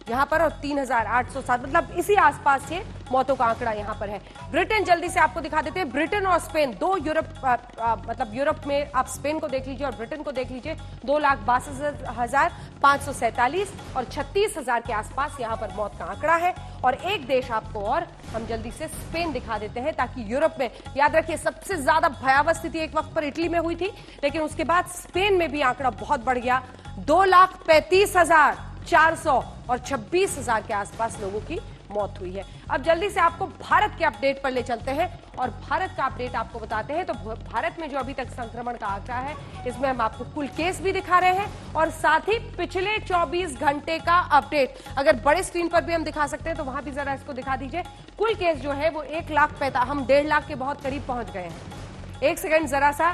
यहां पर और 3,807, मतलब इसी आसपास ये मौतों का आंकड़ा यहां पर है. ब्रिटेन जल्दी से आपको दिखा देते हैं. ब्रिटेन और स्पेन, दो मतलब यूरोप में आप स्पेन को देख लीजिए और ब्रिटेन को देख लीजिए. 2,62,547 और 36,000 के आसपास यहां पर मौत का आंकड़ा है. और एक देश आपको और हम जल्दी से स्पेन दिखा देते हैं, ताकि यूरोप में, याद रखिए सबसे ज्यादा भयावह स्थिति एक वक्त पर इटली में हुई थी, लेकिन उसके बाद स्पेन में भी आंकड़ा बहुत बढ़ गया. 2,35,400 और 26,000 के आसपास लोगों की मौत हुई है। अब जल्दी से आपको भारत के अपडेट पर ले चलते हैं और भारत का अपडेट आपको बताते हैं। तो भारत में जो अभी तक संक्रमण का आंकड़ा है, इसमें हम आपको कुल केस भी दिखा रहे हैं और साथ ही पिछले 24 घंटे का अपडेट अगर बड़े स्क्रीन पर भी हम दिखा सकते हैं तो वहां भी जरा इसको दिखा दीजिए। कुल केस जो है वो 1,45,000, हम 1.5 लाख के बहुत करीब पहुंच गए हैं। एक सेकंड जरा सा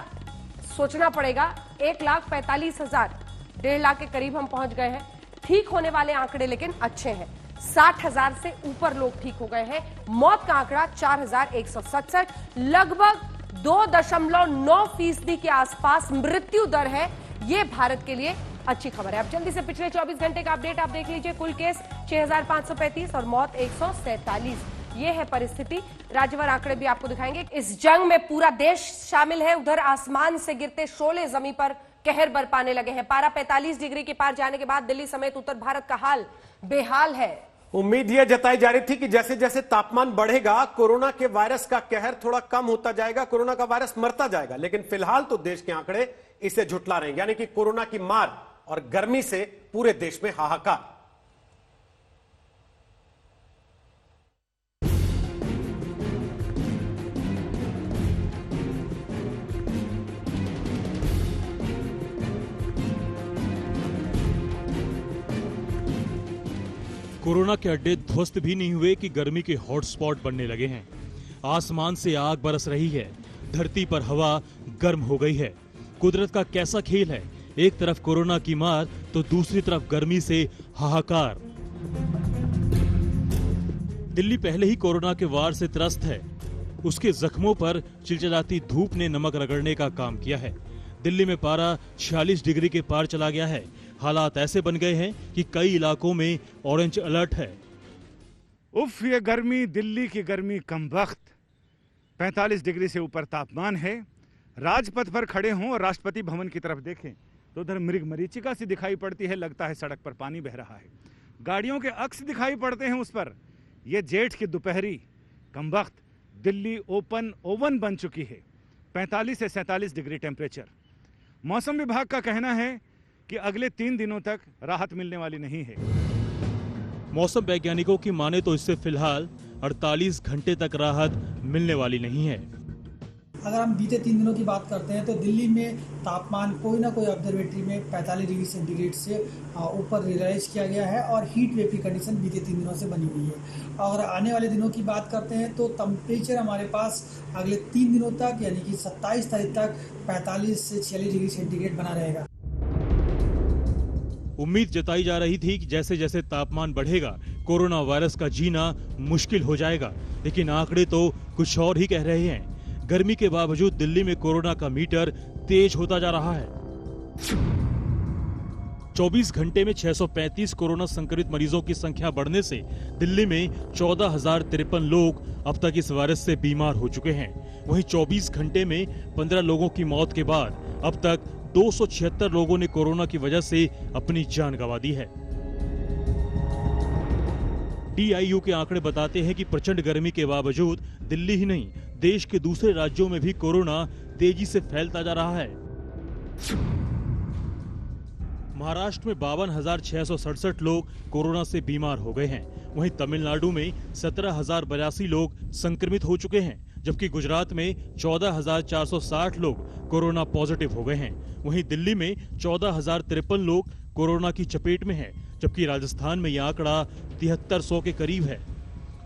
सोचना पड़ेगा, 1,45,000, 1.5 लाख के करीब हम पहुंच गए हैं। ठीक होने वाले आंकड़े लेकिन अच्छे हैं, 60,000 से ऊपर लोग ठीक हो गए हैं। मौत का आंकड़ा 4,167, लगभग 2.9% के आसपास मृत्यु दर है। यह भारत के लिए अच्छी खबर है। अब जल्दी से पिछले 24 घंटे का अपडेट आप देख लीजिए। कुल केस 6,535 और मौत 147। ये है परिस्थिति। राज्यवार आंकड़े भी आपको दिखाएंगे। इस जंग में पूरा देश शामिल है। उधर आसमान से गिरते शोले जमीन पर कहर बरपाने लगे हैं। पारा 45 डिग्री के पार जाने के बाद दिल्ली समेत उत्तर भारत का हाल बेहाल है। उम्मीद यह जताई जा रही थी कि जैसे जैसे तापमान बढ़ेगा कोरोना के वायरस का कहर थोड़ा कम होता जाएगा, कोरोना का वायरस मरता जाएगा, लेकिन फिलहाल तो देश के आंकड़े इसे झुठला रहे हैं। यानी कि कोरोना की मार और गर्मी से पूरे देश में हाहाकार। कोरोना के अड्डे ध्वस्त भी नहीं हुए कि गर्मी के हॉटस्पॉट बनने लगे हैं। आसमान से आग बरस रही है, धरती पर हवा गर्म हो गई है। कुदरत का कैसा खेल है, एक तरफ कोरोना की मार तो दूसरी तरफ गर्मी से हाहाकार। दिल्ली पहले ही कोरोना के वार से त्रस्त है। उसके जख्मों पर चिलचिलाती धूप ने नमक रगड़ने का काम किया है। दिल्ली में पारा 46 डिग्री के पार चला गया है। हालात ऐसे बन गए हैं कि कई इलाकों में ऑरेंज अलर्ट है। उफ, ये गर्मी, दिल्ली की गर्मी कमबख्त। 45 डिग्री से ऊपर तापमान है। राजपथ पर खड़े हों और राष्ट्रपति भवन की तरफ देखें तो उधर मृग मरीचिका सी दिखाई पड़ती है। लगता है सड़क पर पानी बह रहा है। गाड़ियों के अक्स दिखाई पड़ते हैं उस पर। यह जेठ की दोपहरी कमबख्त। दिल्ली ओपन ओवन बन चुकी है। 45 से 47 डिग्री टेम्परेचर। मौसम विभाग का कहना है कि अगले 3 दिनों तक राहत मिलने वाली नहीं है। मौसम वैज्ञानिकों की माने तो इससे फिलहाल 48 घंटे तक राहत मिलने वाली नहीं है। अगर हम बीते 3 दिनों की बात करते हैं तो दिल्ली में तापमान कोई ना कोई ऑब्जर्वेटरी में 45 डिग्री सेंटीग्रेड से ऊपर रियलाइज किया गया है और हीट वेव की कंडीशन बीते 3 दिनों से बनी हुई है। अगर आने वाले दिनों की बात करते हैं तो टेम्परेचर हमारे पास अगले 3 दिनों तक यानी कि 27 तारीख तक 45 से 46 डिग्री सेंटीग्रेड बना रहेगा। उम्मीद जताई जा रही थी कि जैसे जैसे तापमान बढ़ेगा कोरोना वायरस का जीना मुश्किल हो जाएगा, लेकिन आंकड़े तो कुछ और ही कह रहे हैं। गर्मी के बावजूद दिल्ली में कोरोना का मीटर तेज होता जा रहा है। 24 घंटे में 635 कोरोना संक्रमित मरीजों की संख्या बढ़ने से दिल्ली में 14,053 लोग अब तक इस वायरस से बीमार हो चुके हैं। वहीं 24 घंटे में 15 लोगों की मौत के बाद अब तक 276 लोगों ने कोरोना की वजह से अपनी जान गंवा दी है। DIU के आंकड़े बताते हैं कि प्रचंड गर्मी के बावजूद दिल्ली ही नहीं देश के दूसरे राज्यों में भी कोरोना तेजी से फैलता जा रहा है। महाराष्ट्र में 52,667 लोग कोरोना से बीमार हो गए हैं। वहीं तमिलनाडु में 17,082 लोग संक्रमित हो चुके हैं, जबकि गुजरात में 14,460 लोग कोरोना पॉजिटिव हो गए हैं। वहीं दिल्ली में 14,053 लोग कोरोना की चपेट में हैं, जबकि राजस्थान में यह आंकड़ा 7300 के करीब है।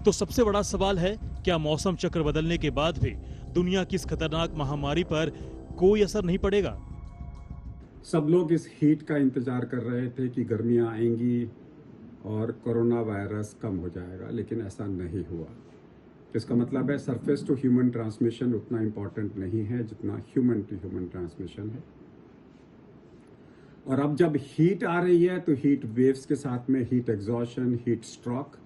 तो सबसे बड़ा सवाल है, क्या मौसम चक्र बदलने के बाद भी दुनिया की इस खतरनाक महामारी पर कोई असर नहीं पड़ेगा? सब लोग इस हीट का इंतजार कर रहे थे कि गर्मियां आएंगी और कोरोना वायरस कम हो जाएगा, लेकिन ऐसा नहीं हुआ। इसका मतलब है सरफेस टू ह्यूमन ट्रांसमिशन उतना इम्पोर्टेंट नहीं है जितना ह्यूमन टू ह्यूमन ट्रांसमिशन है। और अब जब हीट आ रही है तो हीट वेव्स के साथ में heat exhaustion, heat stroke,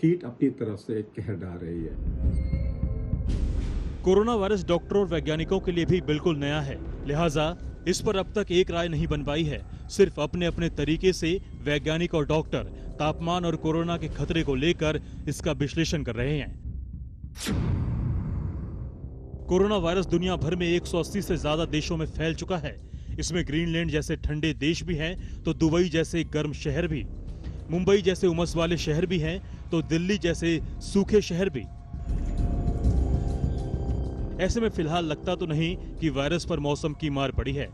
heat अपनी तरफ से एक कहर डाल रही है। कोरोना वायरस डॉक्टरों और वैज्ञानिकों के लिए भी बिल्कुल नया है, लिहाजा इस पर अब तक एक राय नहीं बन पाई है। सिर्फ अपने अपने तरीके से वैज्ञानिक और डॉक्टर तापमान और कोरोना के खतरे को लेकर इसका विश्लेषण कर रहे हैं। कोरोना वायरस दुनिया भर में 180 से ज्यादा देशों में फैल चुका है। इसमें ग्रीनलैंड जैसे ठंडे देश भी हैं, तो दुबई जैसे गर्म शहर भी, मुंबई जैसे उमस वाले शहर भी हैं, तो दिल्ली जैसे सूखे शहर भी। ऐसे में फिलहाल लगता तो नहीं कि वायरस पर मौसम की मार पड़ी है।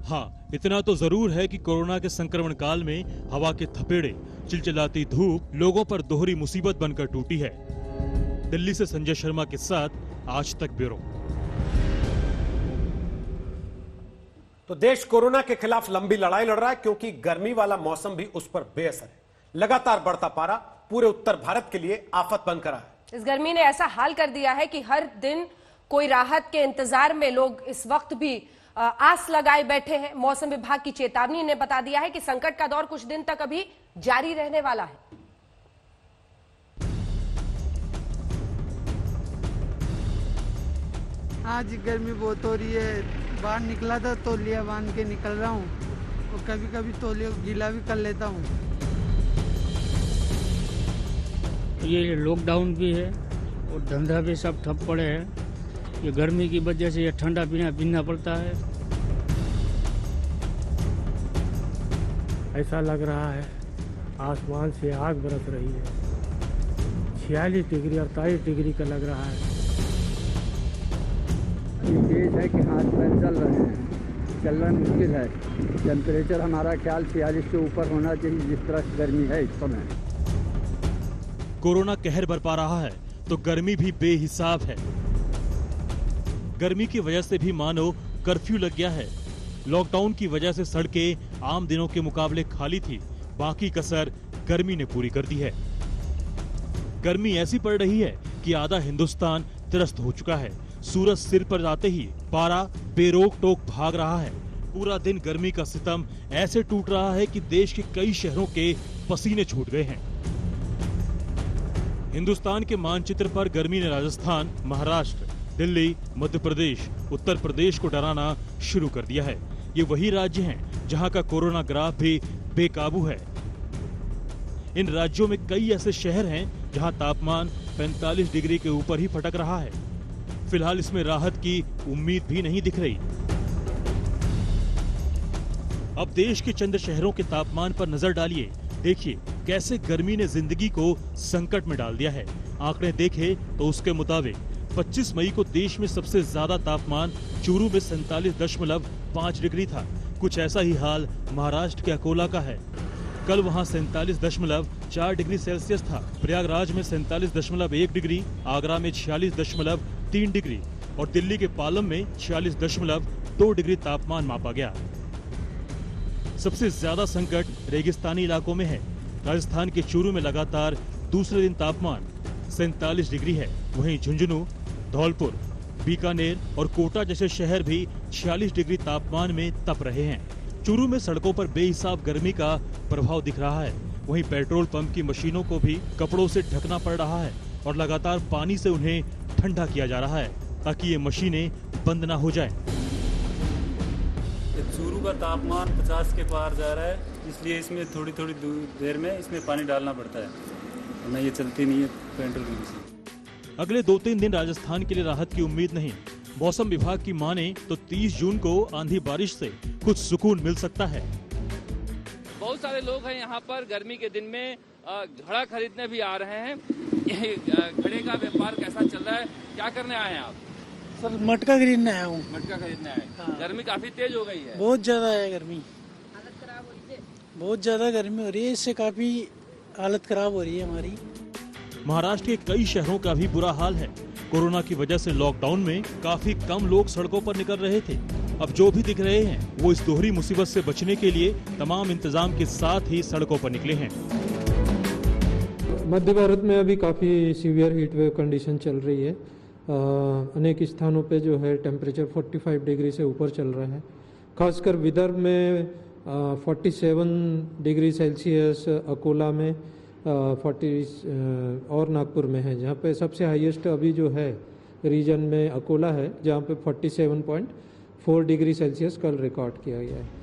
हाँ, इतना तो जरूर है कि कोरोना के संक्रमण काल में हवा के थपेड़े, चिलचिलाती धूप लोगों पर दोहरी मुसीबत बनकर टूटी है। दिल्ली से संजय शर्मा के साथ आज तक ब्यूरो। तो देश कोरोना के खिलाफ लंबी लड़ाई लड़ रहा है क्योंकि गर्मी वाला मौसम भी उस पर बेअसर है। लगातार बढ़ता पारा पूरे उत्तर भारत के लिए आफत बनकर आया है। इस गर्मी ने ऐसा हाल कर दिया है कि हर दिन कोई राहत के इंतजार में लोग इस वक्त भी आस लगाए बैठे हैं। मौसम विभाग की चेतावनी ने बता दिया है कि संकट का दौर कुछ दिन तक अभी जारी रहने वाला है। आज गर्मी बहुत हो रही है, बाहर निकला था तौलिया बांध के निकल रहा हूँ और कभी कभी तौलिया गीला भी कर लेता हूँ। ये लॉकडाउन भी है और धंधा भी सब ठप पड़े हैं। ये गर्मी की वजह से ये ठंडा पीना पड़ता है। ऐसा लग रहा है आसमान से आग बरस रही है। 46 डिग्री 48 डिग्री का लग रहा है। तेज है कि हाथ पैर चल रहे हैं, चलना मुश्किल है। टेम्परेचर हमारा ख्याल 46 से ऊपर होना चाहिए जिस तरह से गर्मी है इस समय। कोरोना कहर बरपा रहा है तो गर्मी भी बेहिसाब है। गर्मी की वजह से भी मानो कर्फ्यू लग गया है। लॉकडाउन की वजह से सड़कें आम दिनों के मुकाबले खाली थी, बाकी कसर गर्मी ने पूरी कर दी है। गर्मी ऐसी पड़ रही है कि आधा हिंदुस्तान त्रस्त हो चुका है। सूरज सिर पर आते ही पारा बेरोक टोक भाग रहा है। पूरा दिन गर्मी का सितम ऐसे टूट रहा है कि देश के कई शहरों के पसीने छूट गए हैं। हिंदुस्तान के मानचित्र पर गर्मी ने राजस्थान, महाराष्ट्र, दिल्ली, मध्य प्रदेश, उत्तर प्रदेश को डराना शुरू कर दिया है। ये वही राज्य हैं जहां का कोरोना ग्राफ भी बेकाबू है। इन राज्यों में कई ऐसे शहर हैं जहां तापमान 45 डिग्री के ऊपर ही फटक रहा है। फिलहाल इसमें राहत की उम्मीद भी नहीं दिख रही। अब देश के चंद शहरों के तापमान पर नजर डालिए। देखिए कैसे गर्मी ने जिंदगी को संकट में डाल दिया है। आंकड़े देखे तो उसके मुताबिक 25 मई को देश में सबसे ज्यादा तापमान चूरू में 47.5 डिग्री था। कुछ ऐसा ही हाल महाराष्ट्र के अकोला का है। कल वहां 47.4 डिग्री सेल्सियस था। प्रयागराज में 47.1 डिग्री, आगरा में 46.3 डिग्री और दिल्ली के पालम में 46.2 डिग्री तापमान मापा गया। सबसे ज्यादा संकट रेगिस्तानी इलाकों में है। राजस्थान के चूरू में लगातार दूसरे दिन तापमान 47 डिग्री है। वहीं झुंझुनू, धौलपुर, बीकानेर और कोटा जैसे शहर भी 46 डिग्री तापमान में तप रहे हैं। चूरू में सड़कों पर बेहिसाब गर्मी का प्रभाव दिख रहा है। वहीं पेट्रोल पंप की मशीनों को भी कपड़ों से ढकना पड़ रहा है और लगातार पानी से उन्हें ठंडा किया जा रहा है ताकि ये मशीनें बंद ना हो जाएं। चूरू का तापमान 50 के पार जा रहा है, इसलिए इसमें थोड़ी थोड़ी देर में इसमें पानी डालना पड़ता है, वरना ये चलती नहीं है पेट्रोल की मशीन। अगले 2-3 दिन राजस्थान के लिए राहत की उम्मीद नहीं। मौसम विभाग की माने तो 30 जून को आंधी बारिश से कुछ सुकून मिल सकता है। बहुत सारे लोग हैं यहाँ पर गर्मी के दिन में घड़ा खरीदने भी आ रहे हैं। घड़े का व्यापार कैसा चल रहा है, क्या करने आए हैं आप? सर मटका खरीदने आया हूँ। मटका खरीदने आए। हाँ। गर्मी काफी तेज हो गई है। बहुत ज्यादा है गर्मी, हालत खराब हो रही है। बहुत ज्यादा गर्मी हो रही है, इससे काफी हालत खराब हो रही है हमारी। महाराष्ट्र के कई शहरों का भी बुरा हाल है। कोरोना की वजह से लॉकडाउन में काफी कम लोग सड़कों पर निकल रहे थे। अब जो भी दिख रहे हैं वो इस दोहरी मुसीबत से बचने के लिए तमाम इंतजाम के साथ ही सड़कों पर निकले हैं। मध्य भारत में अभी काफ़ी सीवियर हीट वेव कंडीशन चल रही है। अनेक स्थानों पे जो है टेम्परेचर 45 डिग्री से ऊपर चल रहा है। खासकर विदर्भ में 47 डिग्री सेल्सियस, अकोला में 40 और नागपुर में है, जहाँ पे सबसे हाईएस्ट अभी जो है रीजन में अकोला है, जहाँ पे 47.4 डिग्री सेल्सियस कल रिकॉर्ड किया गया है।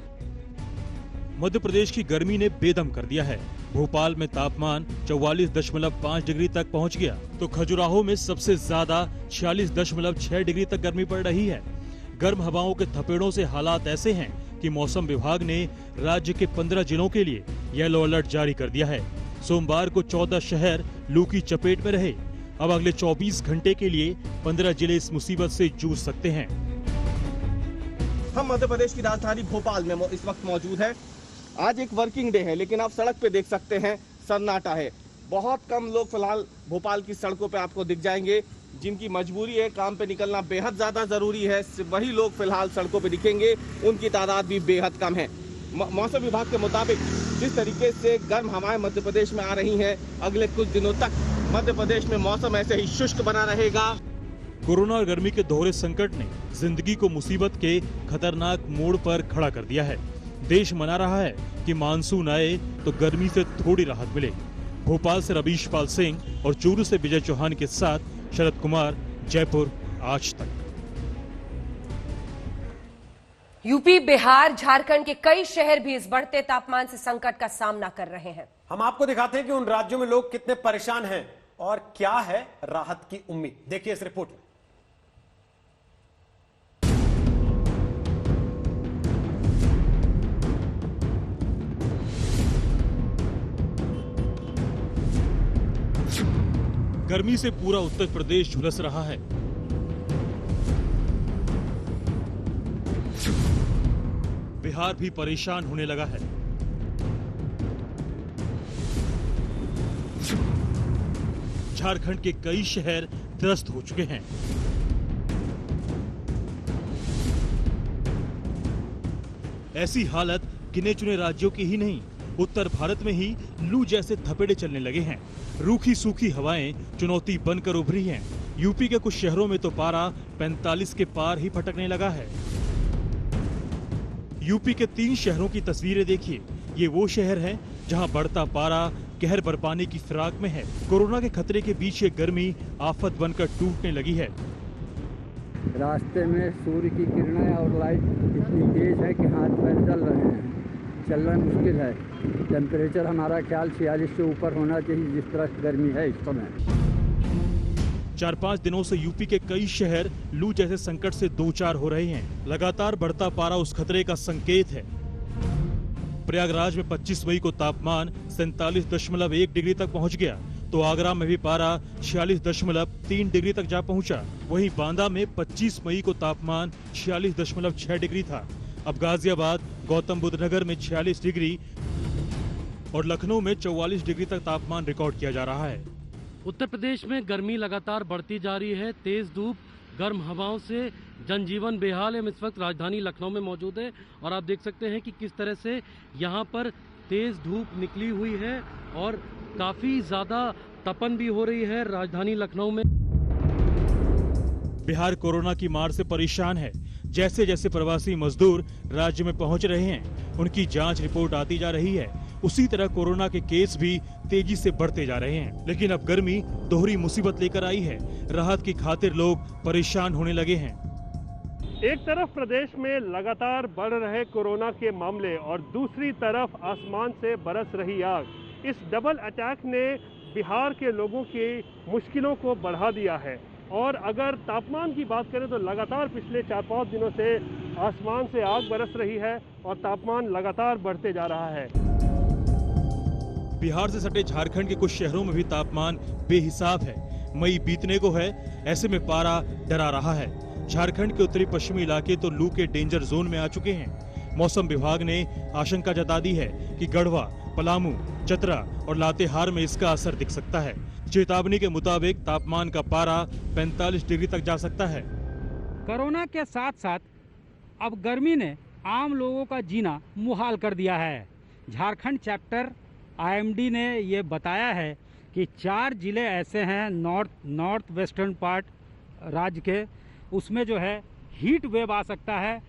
मध्य प्रदेश की गर्मी ने बेदम कर दिया है। भोपाल में तापमान 44.5 डिग्री तक पहुंच गया, तो खजुराहो में सबसे ज्यादा 46.6 डिग्री तक गर्मी पड़ रही है। गर्म हवाओं के थपेड़ों से हालात ऐसे हैं कि मौसम विभाग ने राज्य के 15 जिलों के लिए येलो अलर्ट जारी कर दिया है। सोमवार को 14 शहर लू की चपेट में रहे। अब अगले 24 घंटे के लिए 15 जिले इस मुसीबत से जूझ सकते हैं। हम मध्य प्रदेश की राजधानी भोपाल में इस वक्त मौजूद है। आज एक वर्किंग डे है, लेकिन आप सड़क पे देख सकते हैं सन्नाटा है। बहुत कम लोग फिलहाल भोपाल की सड़कों पे आपको दिख जाएंगे। जिनकी मजबूरी है, काम पे निकलना बेहद ज्यादा जरूरी है, वही लोग फिलहाल सड़कों पे दिखेंगे। उनकी तादाद भी बेहद कम है। मौसम विभाग के मुताबिक जिस तरीके से गर्म हवाएं मध्य प्रदेश में आ रही हैं, अगले कुछ दिनों तक मध्य प्रदेश में मौसम ऐसे ही शुष्क बना रहेगा। कोरोना और गर्मी के दोहरे संकट ने जिंदगी को मुसीबत के खतरनाक मोड़ पर खड़ा कर दिया है। देश मना रहा है कि मानसून आए तो गर्मी से थोड़ी राहत मिले। भोपाल से रवीश पाल सिंह और चूरू से विजय चौहान के साथ शरद कुमार, जयपुर, आज तक। यूपी, बिहार, झारखंड के कई शहर भी इस बढ़ते तापमान से संकट का सामना कर रहे हैं। हम आपको दिखाते हैं कि उन राज्यों में लोग कितने परेशान हैं और क्या है राहत की उम्मीद। देखिए इस रिपोर्ट में। गर्मी से पूरा उत्तर प्रदेश झुलस रहा है। बिहार भी परेशान होने लगा है। झारखंड के कई शहर त्रस्त हो चुके हैं। ऐसी हालत गिने चुने राज्यों की ही नहीं, उत्तर भारत में ही लू जैसे थपेड़े चलने लगे हैं। रूखी सूखी हवाएं चुनौती बनकर उभरी हैं। यूपी के कुछ शहरों में तो पारा 45 के पार ही फटकने लगा है। यूपी के 3 शहरों की तस्वीरें देखिए। ये वो शहर हैं जहां बढ़ता पारा कहर बरपाने की फिराक में है। कोरोना के खतरे के बीच ये गर्मी आफत बनकर टूटने लगी है। रास्ते में सूर्य की किरणें और लाइट इतनी तेज है कि हाथ पैर जल रहे हैं, चलना मुश्किल है। टेम्परेचर हमारा ख्याल 46 से ऊपर होना चाहिए, जिस तरह गर्मी है इस समय। 4-5 दिनों से यूपी के कई शहर लू जैसे संकट से दो चार हो रहे हैं। लगातार बढ़ता पारा उस खतरे का संकेत है। प्रयागराज में 25 मई को तापमान 47.1 डिग्री तक पहुंच गया, तो आगरा में भी पारा 46.3 डिग्री तक जा पहुंचा। वहीं बांदा में 25 मई को तापमान 46.6 डिग्री था। अब गाजियाबाद, गौतम बुद्ध नगर में 46 डिग्री और लखनऊ में 44 डिग्री तक तापमान रिकॉर्ड किया जा रहा है। उत्तर प्रदेश में गर्मी लगातार बढ़ती जा रही है। तेज धूप, गर्म हवाओं से जनजीवन बेहाल है। हम इस वक्त राजधानी लखनऊ में मौजूद है और आप देख सकते हैं कि किस तरह से यहाँ पर तेज धूप निकली हुई है और काफी ज्यादा तपन भी हो रही है राजधानी लखनऊ में। बिहार कोरोना की मार से परेशान है। जैसे जैसे प्रवासी मजदूर राज्य में पहुंच रहे हैं, उनकी जांच रिपोर्ट आती जा रही है, उसी तरह कोरोना के केस भी तेजी से बढ़ते जा रहे हैं। लेकिन अब गर्मी दोहरी मुसीबत लेकर आई है। राहत की खातिर लोग परेशान होने लगे हैं। एक तरफ प्रदेश में लगातार बढ़ रहे कोरोना के मामले और दूसरी तरफ आसमान से बरस रही आग। इस डबल अटैक ने बिहार के लोगों की मुश्किलों को बढ़ा दिया है। और अगर तापमान की बात करें तो लगातार पिछले 4-5 दिनों से आसमान से आग बरस रही है और तापमान लगातार बढ़ते जा रहा है। बिहार से सटे झारखंड के कुछ शहरों में भी तापमान बेहिसाब है। मई बीतने को है, ऐसे में पारा डरा रहा है। झारखंड के उत्तरी पश्चिमी इलाके तो लू के डेंजर जोन में आ चुके हैं। मौसम विभाग ने आशंका जता दी है कि गढ़वा, पलामू, चतरा और लातेहार में इसका असर दिख सकता है। चेतावनी के मुताबिक तापमान का पारा 45 डिग्री तक जा सकता है। कोरोना के साथ साथ अब गर्मी ने आम लोगों का जीना मुहाल कर दिया है। झारखंड चैप्टर आईएमडी ने ये बताया है कि 4 जिले ऐसे हैं नॉर्थ वेस्टर्न पार्ट राज्य के, उसमें जो है हीट वेव आ सकता है।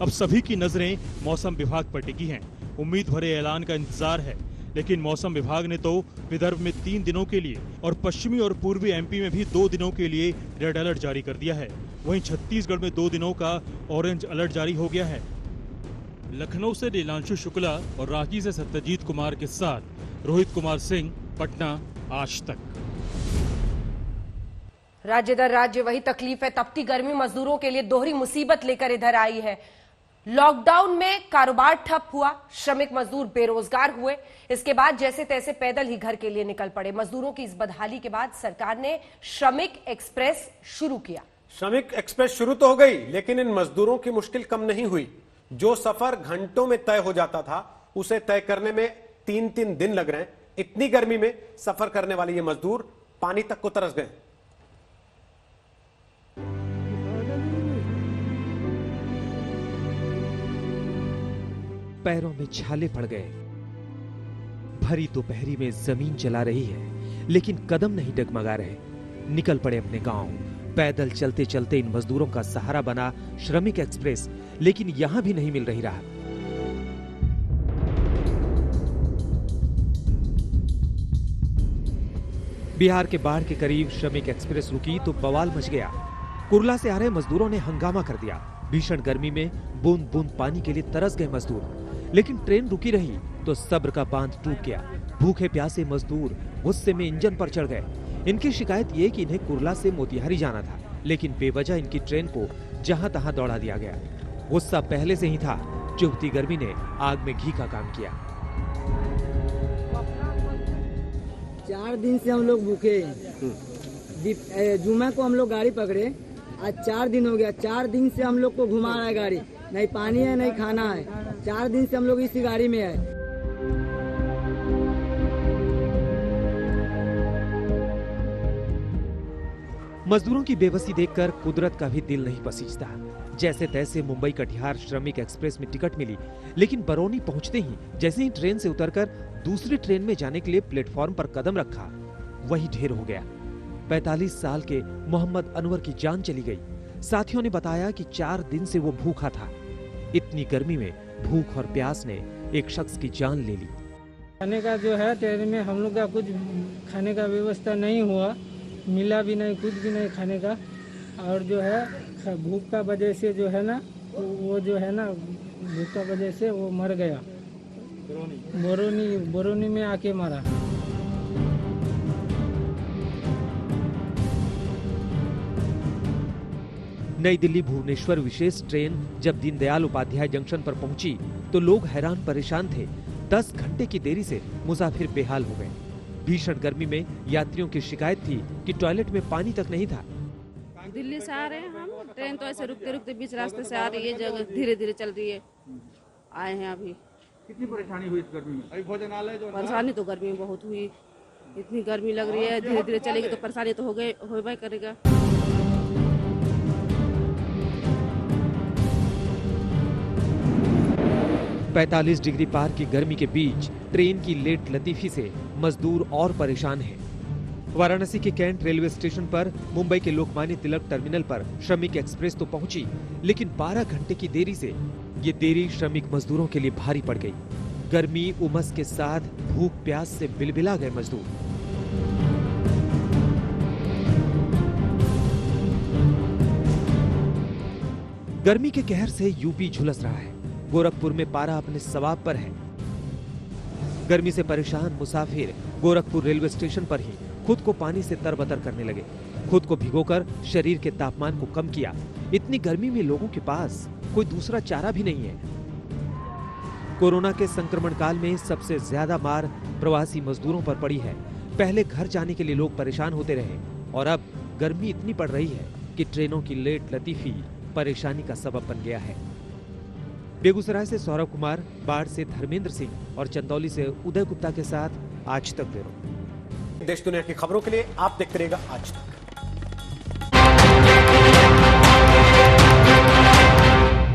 अब सभी की नजरें मौसम विभाग पर टिकी हैं। उम्मीद भरे ऐलान का इंतजार है, लेकिन मौसम विभाग ने तो विदर्भ में 3 दिनों के लिए और पश्चिमी और पूर्वी एमपी में भी 2 दिनों के लिए रेड अलर्ट जारी कर दिया है। वहीं छत्तीसगढ़ में 2 दिनों का ऑरेंज अलर्ट जारी हो गया है। लखनऊ से नीलांशु शुक्ला और रांची से सत्यजीत कुमार के साथ रोहित कुमार सिंह, पटना, आज तक। राज्य दर राज्य वही तकलीफ है। तपती गर्मी मजदूरों के लिए दोहरी मुसीबत लेकर इधर आई है। लॉकडाउन में कारोबार ठप हुआ, श्रमिक मजदूर बेरोजगार हुए। इसके बाद जैसे तैसे पैदल ही घर के लिए निकल पड़े। मजदूरों की इस बदहाली के बाद सरकार ने श्रमिक एक्सप्रेस शुरू किया। श्रमिक एक्सप्रेस शुरू तो हो गई, लेकिन इन मजदूरों की मुश्किल कम नहीं हुई। जो सफर घंटों में तय हो जाता था, उसे तय करने में 3-3 दिन लग रहे हैं। इतनी गर्मी में सफर करने वाले ये मजदूर पानी तक को तरस गए। पैरों में छाले पड़ गए। भरी दोपहरी में जमीन चला रही है, लेकिन कदम नहीं डगमगा रहे। निकल पड़े अपने गांव। पैदल चलते चलते इन मजदूरों का सहारा बना श्रमिक एक्सप्रेस, लेकिन यहां भी नहीं मिल रही राहत। बिहार के बाढ़ के करीब श्रमिक एक्सप्रेस रुकी तो बवाल मच गया। कुर्ला से आ रहे मजदूरों ने हंगामा कर दिया। भीषण गर्मी में बूंद बूंद पानी के लिए तरस गए मजदूर, लेकिन ट्रेन रुकी रही तो सब्र का बांध टूट गया। भूखे प्यासे मजदूर गुस्से में इंजन पर चढ़ गए। इनकी शिकायत ये कि इन्हें कुर्ला से मोतिहारी जाना था, लेकिन बेवजह इनकी ट्रेन को जहां तहां दौड़ा दिया गया। गुस्सा पहले से ही था, चुभती गर्मी ने आग में घी का काम किया। 4 दिन से हम लोग भूखे। जुम्मे को हम लोग गाड़ी पकड़े, आज 4 दिन हो गया। 4 दिन से हम लोग को घुमा रहा है गाड़ी, नहीं पानी है नहीं खाना है। 4 दिन से हम लोग इसी गाड़ी में है। मजदूरों की बेबसी देखकर कुदरत का भी दिल नहीं पसीजता। जैसे तैसे मुंबई कटिहार श्रमिक एक्सप्रेस में टिकट मिली, लेकिन बरौनी पहुंचते ही जैसे ही ट्रेन से उतरकर दूसरी ट्रेन में जाने के लिए प्लेटफॉर्म पर कदम रखा, वही ढेर हो गया। 45 साल के मोहम्मद अनवर की जान चली गई। साथियों ने बताया कि 4 दिन से वो भूखा था। इतनी गर्मी में भूख और प्यास ने एक शख्स की जान ले ली। खाने का जो है ट्रेन में हम लोग का कुछ खाने का व्यवस्था नहीं हुआ, मिला भी नहीं, कुछ भी नहीं खाने का। और जो है भूख का वजह से जो है ना, वो जो है ना भूख का वजह से वो मर गया। बरौनी में आके मरा। नई दिल्ली भुवनेश्वर विशेष ट्रेन जब दीनदयाल उपाध्याय जंक्शन पर पहुंची तो लोग हैरान परेशान थे। 10 घंटे की देरी से मुसाफिर बेहाल हो गए। भीषण गर्मी में यात्रियों की शिकायत थी कि टॉयलेट में पानी तक नहीं था। दिल्ली से आ रहे हैं हम, ट्रेन तो ऐसे रुकते रुकते बीच रास्ते से आ रही है, जगह धीरे धीरे चल रही है। आए हैं अभी। कितनी परेशानी हुई इस गर्मी में? अभी भोजनालय जो परेशानी तो गर्मी में बहुत हुई। इतनी गर्मी लग रही है, धीरे धीरे चलेगी तो परेशानी तो होगा करेगा। पैंतालीस डिग्री पार की गर्मी के बीच ट्रेन की लेट लतीफी से मजदूर और परेशान हैं। वाराणसी के कैंट रेलवे स्टेशन पर मुंबई के लोकमान्य तिलक टर्मिनल पर श्रमिक एक्सप्रेस तो पहुंची, लेकिन 12 घंटे की देरी से ये देरी श्रमिक मजदूरों के लिए भारी पड़ गई। गर्मी उमस के साथ भूख प्यास से बिलबिला गए मजदूर। गर्मी के कहर से यूपी झुलस रहा है। गोरखपुर में पारा अपने सवाब पर है। गर्मी से परेशान मुसाफिर गोरखपुर रेलवे स्टेशन पर ही खुद को पानी से तरबतर करने लगे। खुद को भिगोकर शरीर के तापमान को कम किया। इतनी गर्मी में लोगों के पास कोई दूसरा चारा भी नहीं है। कोरोना के संक्रमण काल में सबसे ज्यादा मार प्रवासी मजदूरों पर पड़ी है। पहले घर जाने के लिए लोग परेशान होते रहे और अब गर्मी इतनी पड़ रही है कि ट्रेनों की लेट लतीफी परेशानी का सबब बन गया है। बेगूसराय से सौरभ कुमार, बाढ़ से धर्मेंद्र सिंह और चंदौली से उदय गुप्ता के साथ आज तक ब्यूरो। देश दुनिया की खबरों के लिए आप देखते रहिएगा आज तक।